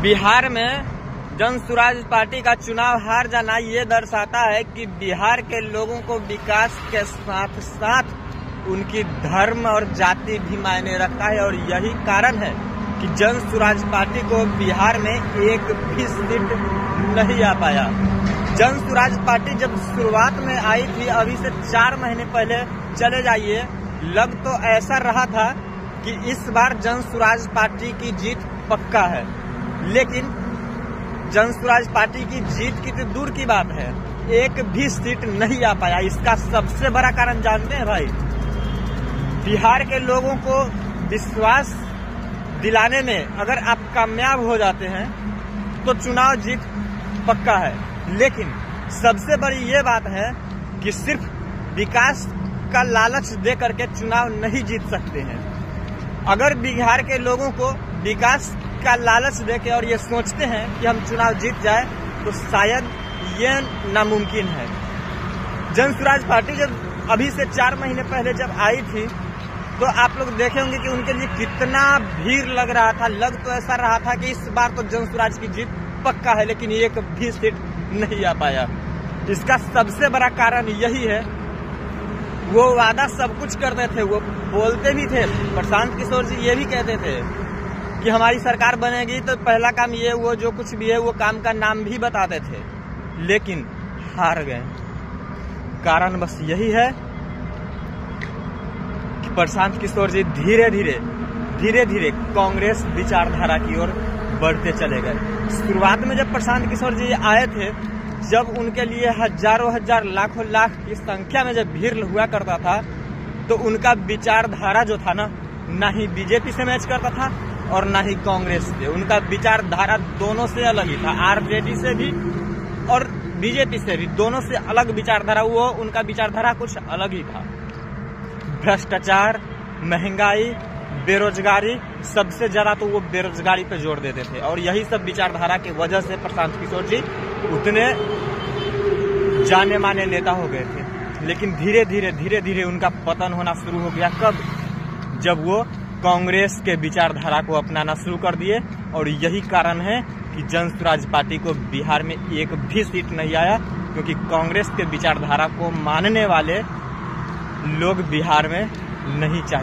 बिहार में जन स्वराज पार्टी का चुनाव हार जाना ये दर्शाता है कि बिहार के लोगों को विकास के साथ साथ उनकी धर्म और जाति भी मायने रखता है। और यही कारण है कि जन स्वराज पार्टी को बिहार में एक भी सीट नहीं आ पाया। जन स्वराज पार्टी जब शुरुआत में आई थी, अभी से 4 महीने पहले चले जाइए, लग तो ऐसा रहा था कि इस बार जन स्वराज पार्टी की जीत पक्का है। लेकिन जन स्वराज पार्टी की जीत की तो दूर की बात है, एक भी सीट नहीं आ पाया। इसका सबसे बड़ा कारण जानते हैं भाई, बिहार के लोगों को विश्वास दिलाने में अगर आप कामयाब हो जाते हैं तो चुनाव जीत पक्का है। लेकिन सबसे बड़ी ये बात है कि सिर्फ विकास का लालच दे करके चुनाव नहीं जीत सकते हैं। अगर बिहार के लोगों को विकास का लालच देके और ये सोचते हैं कि हम चुनाव जीत जाए, तो शायद ये नामुमकिन है। जन स्वराज पार्टी जब अभी से 4 महीने पहले जब आई थी, तो आप लोग देखे होंगे कि उनके लिए कितना भीड़ लग रहा था। लग तो ऐसा रहा था कि इस बार तो जन स्वराज की जीत पक्का है, लेकिन एक भी सीट नहीं आ पाया। इसका सबसे बड़ा कारण यही है, वो वादा सब कुछ करते थे, वो बोलते भी थे। प्रशांत किशोर जी ये भी कहते थे कि हमारी सरकार बनेगी तो पहला काम ये, वो जो कुछ भी है वो काम का नाम भी बताते थे, लेकिन हार गए। कारण बस यही है कि प्रशांत किशोर जी धीरे धीरे कांग्रेस विचारधारा की ओर बढ़ते चले गए। शुरुआत में जब प्रशांत किशोर जी आए थे, जब उनके लिए हजारों हजार लाखों लाख की संख्या में जब भीड़ हुआ करता था, तो उनका विचारधारा जो था ना ही बीजेपी से मैच करता था और ना ही कांग्रेस से। उनका विचारधारा दोनों से अलग ही था, आरजेडी से भी और बीजेपी से भी, दोनों से अलग विचारधारा। वो उनका विचारधारा कुछ अलग ही था। भ्रष्टाचार, महंगाई, बेरोजगारी, सबसे ज्यादा तो वो बेरोजगारी पे जोर देते थे। और यही सब विचारधारा की वजह से प्रशांत किशोर जी उतने जाने माने नेता हो गए थे। लेकिन धीरे धीरे उनका पतन होना शुरू हो गया। कब? जब वो कांग्रेस के विचारधारा को अपनाना शुरू कर दिए। और यही कारण है कि जन स्वराज पार्टी को बिहार में एक भी सीट नहीं आया, क्योंकि कांग्रेस के विचारधारा को मानने वाले लोग बिहार में नहीं चाहिए।